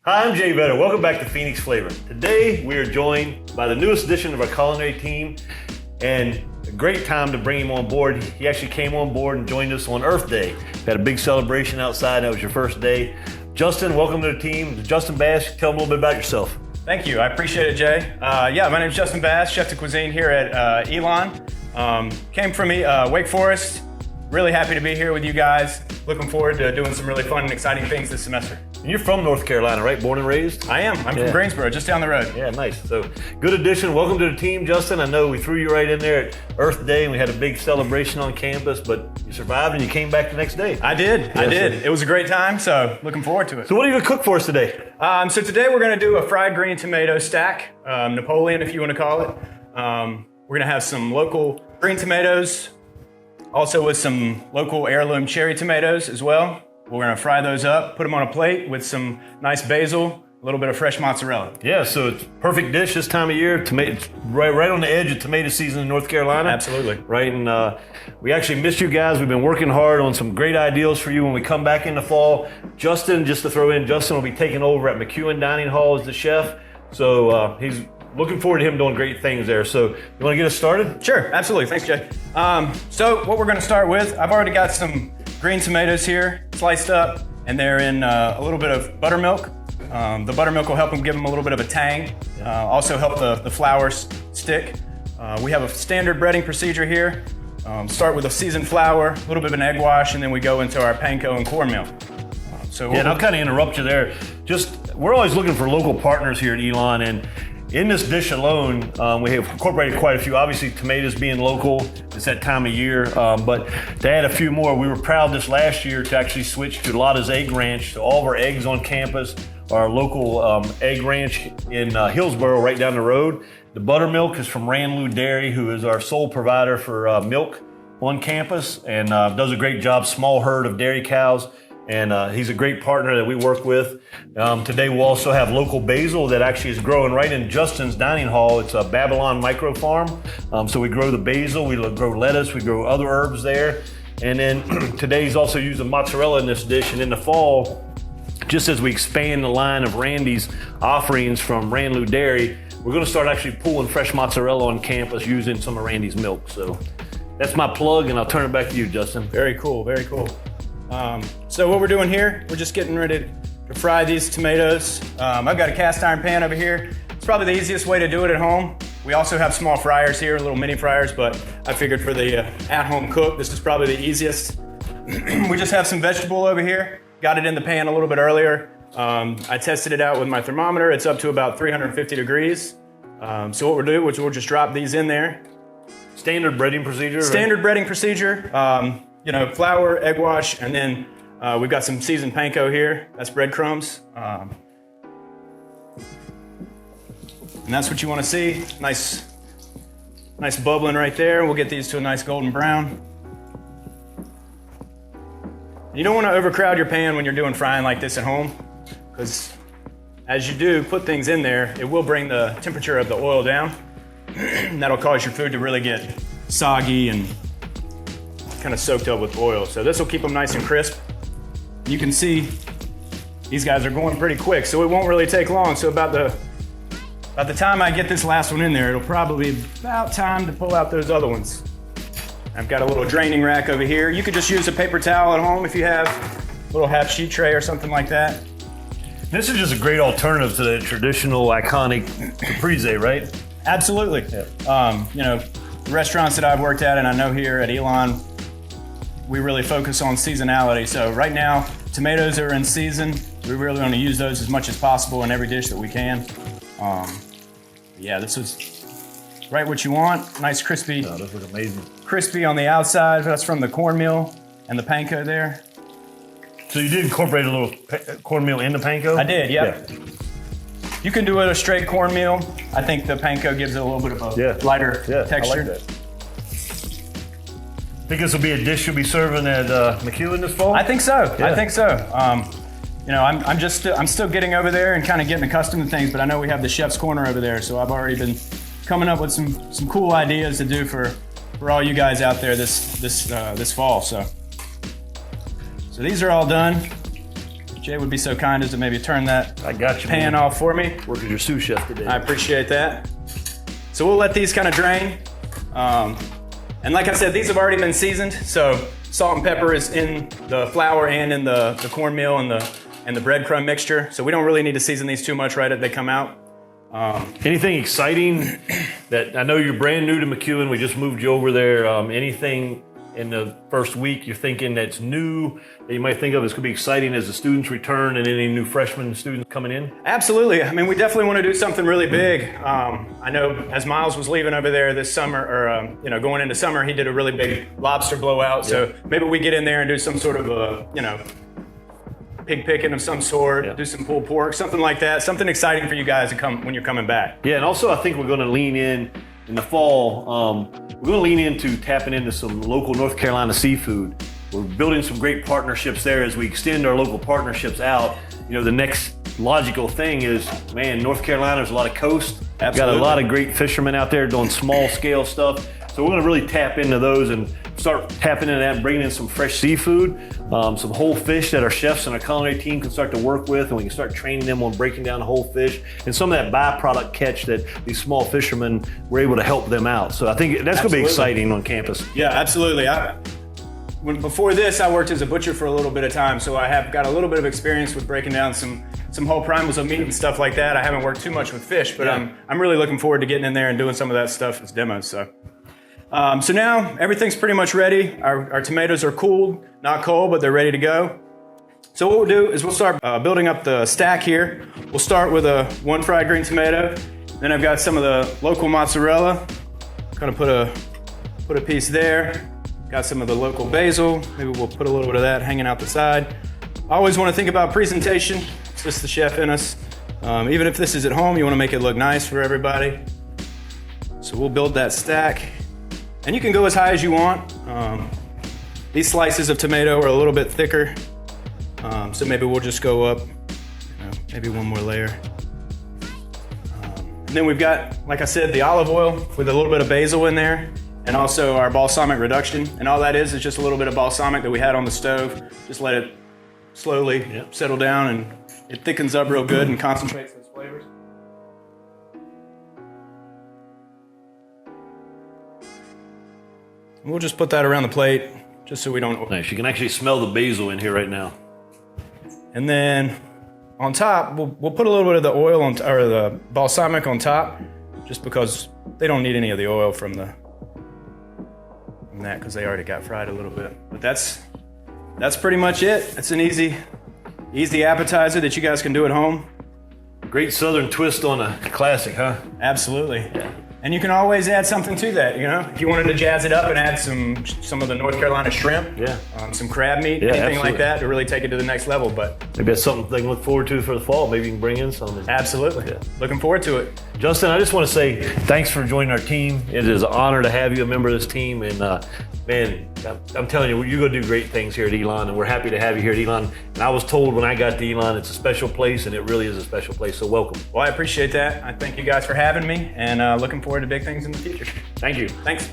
Hi, I'm Jay Vedder. Welcome back to Phoenix Flavor. Today we are joined by the newest addition of our culinary team, and a great time to bring him on board. He actually came on board and joined us on Earth Day. We had a big celebration outside. That was your first day. Justin, welcome to the team. Justin Bass, tell them a little bit about yourself. Thank you. I appreciate it, Jay. My name is Justin Bass, chef de cuisine here at Elon. Came from Wake Forest. Really happy to be here with you guys. Looking forward to doing some really fun and exciting things this semester. And you're from North Carolina, right? Born and raised? I am. I'm from Greensboro, just down the road. Yeah, nice. So, good addition. Welcome to the team, Justin. I know we threw you right in there at Earth Day and we had a big celebration on campus, but you survived and you came back the next day. I did. It was a great time, so looking forward to it. So what are you going to cook for us today? So today we're going to do a fried green tomato stack, Napoleon if you want to call it. We're going to have some local green tomatoes, also with some local heirloom cherry tomatoes as well. We're going to fry those up, put them on a plate with some nice basil, a little bit of fresh mozzarella. Yeah, so it's a perfect dish this time of year. Tomato, right on the edge of tomato season in North Carolina. Absolutely. Right, and we actually missed you guys. We've been working hard on some great ideas for you when we come back in the fall. Justin, just to throw in, Justin will be taking over at McEwen Dining Hall as the chef. So he's looking forward to him doing great things there. So you want to get us started? Sure, absolutely. Thanks, Jay. So what we're going to start with, I've already got some green tomatoes here, sliced up, and they're in a little bit of buttermilk. The buttermilk will help them give them a little bit of a tang. Also help the flours stick. We have a standard breading procedure here. Start with a seasoned flour, a little bit of an egg wash, and then we go into our panko and cornmeal. And I'll kind of interrupt you there. We're always looking for local partners here at Elon, and in this dish alone, we have incorporated quite a few. Obviously, tomatoes being local, it's that time of year, but to add a few more, we were proud this last year to actually switch to Lotta's Egg Ranch. So all of our eggs on campus are local egg ranch in Hillsboro, right down the road. The buttermilk is from Ranloo Dairy, who is our sole provider for milk on campus, and does a great job, small herd of dairy cows. And he's a great partner that we work with. Today we'll also have local basil that actually is growing right in Justin's dining hall. It's a Babylon micro farm. So we grow the basil, we grow lettuce, we grow other herbs there. And then today he's also using mozzarella in this dish. And in the fall, just as we expand the line of Randy's offerings from Ranloo Dairy, we're gonna start actually pulling fresh mozzarella on campus using some of Randy's milk. So that's my plug, and I'll turn it back to you, Justin. Very cool, very cool. So what we're doing here, we're just getting ready to fry these tomatoes. I've got a cast iron pan over here. It's probably the easiest way to do it at home. We also have small fryers here, little mini fryers, but I figured for the at-home cook, this is probably the easiest. We just have some vegetable over here. Got it in the pan a little bit earlier. I tested it out with my thermometer. It's up to about 350 degrees. So what we'll do is we'll just drop these in there. Standard breading procedure? Standard breading procedure. Flour, egg wash, and then we've got some seasoned panko here. That's breadcrumbs. And that's what you want to see. Nice bubbling right there. We'll get these to a nice golden brown. You don't want to overcrowd your pan when you're doing frying like this at home, because as you do put things in there, it will bring the temperature of the oil down. And that'll cause your food to really get soggy and kind of soaked up with oil. So this will keep them nice and crisp. You can see these guys are going pretty quick, so it won't really take long. So about the time I get this last one in there, it'll probably be about time to pull out those other ones. I've got a little draining rack over here. You could just use a paper towel at home if you have a little half sheet tray or something like that. This is just a great alternative to the traditional iconic caprese, right? Absolutely. The restaurants that I've worked at, and I know here at Elon, we really focus on seasonality. So right now, tomatoes are in season. We really want to use those as much as possible in every dish that we can. This is right what you want. Nice crispy. Oh, those look amazing. Crispy on the outside. That's from the cornmeal and the panko there. So you did incorporate a little cornmeal in the panko? I did, yep. Yeah. You can do it a straight cornmeal. I think the panko gives it a little bit of a lighter texture. I like that. Think this will be a dish you'll be serving at McEwen this fall? I think so. Yeah. I think so. I'm still getting over there and kind of getting accustomed to things, but I know we have the chef's corner over there, so I've already been coming up with some cool ideas to do for all you guys out there this fall. So these are all done. Jay would be so kind as to maybe turn that I got you, pan man. off for me. Work as your sous chef today. I appreciate that. So we'll let these kind of drain. And like I said, these have already been seasoned. So salt and pepper is in the flour and in the cornmeal and the breadcrumb mixture. So we don't really need to season these too much right as they come out. Anything exciting that, I know you're brand new to McEwen, we just moved you over there. Anything in the first week you're thinking that's new that you might think of as could be exciting as the students return and any new freshmen students coming in? Absolutely. I mean, we definitely want to do something really big. I know as Miles was leaving over there this summer, or going into summer, he did a really big lobster blowout. So maybe we get in there and do some sort of a, pig picking of some sort, do some pulled pork, something like that. Something exciting for you guys to come when you're coming back. Yeah, and also I think we're going to lean in the fall. We're going to lean into tapping into some local North Carolina seafood. We're building some great partnerships there as we extend our local partnerships out. The next logical thing is, man, North Carolina's a lot of coast. Absolutely. Got a lot of great fishermen out there doing small scale stuff. So we're going to really tap into those and start tapping into that and bringing in some fresh seafood, some whole fish that our chefs and our culinary team can start to work with, and we can start training them on breaking down whole fish and some of that byproduct catch that these small fishermen were able to help them out. So I think that's going to be exciting on campus. Yeah, absolutely. Before this, I worked as a butcher for a little bit of time, so I have got a little bit of experience with breaking down some whole primals of meat and stuff like that. I haven't worked too much with fish, but I'm really looking forward to getting in there and doing some of that stuff as demos. So now everything's pretty much ready. Our tomatoes are cooled, not cold, but they're ready to go. So what we'll do is we'll start building up the stack here. We'll start with one fried green tomato. Then I've got some of the local mozzarella. Gonna put a piece there. Got some of the local basil. Maybe we'll put a little bit of that hanging out the side. I always want to think about presentation. It's just the chef in us. Even if this is at home, you want to make it look nice for everybody. So we'll build that stack. And you can go as high as you want. These slices of tomato are a little bit thicker. So maybe we'll just go up, maybe one more layer. And then we've got, like I said, the olive oil with a little bit of basil in there, and also our balsamic reduction. And all that is just a little bit of balsamic that we had on the stove. Just let it slowly settle down, and it thickens up real good and concentrates those flavors. And we'll just put that around the plate, just so we don't... Nice. You can actually smell the basil in here right now. And then on top, we'll put a little bit of the oil or the balsamic on top, just because they don't need any of the oil from that, because they already got fried a little bit. But that's pretty much it. It's an easy appetizer that you guys can do at home. Great southern twist on a classic, huh? Absolutely. Yeah. And you can always add something to that, If you wanted to jazz it up and add some of the North Carolina shrimp, some crab meat, anything like that to really take it to the next level. But maybe that's something they can look forward to for the fall. Maybe you can bring in some. Absolutely. Yeah. Looking forward to it. Justin, I just want to say thanks for joining our team. It is an honor to have you a member of this team. And man, I'm telling you, you're going to do great things here at Elon, and we're happy to have you here at Elon. And I was told when I got to Elon, it's a special place, and it really is a special place. So welcome. Well, I appreciate that. I thank you guys for having me, and looking forward to big things in the future. Thank you. Thanks.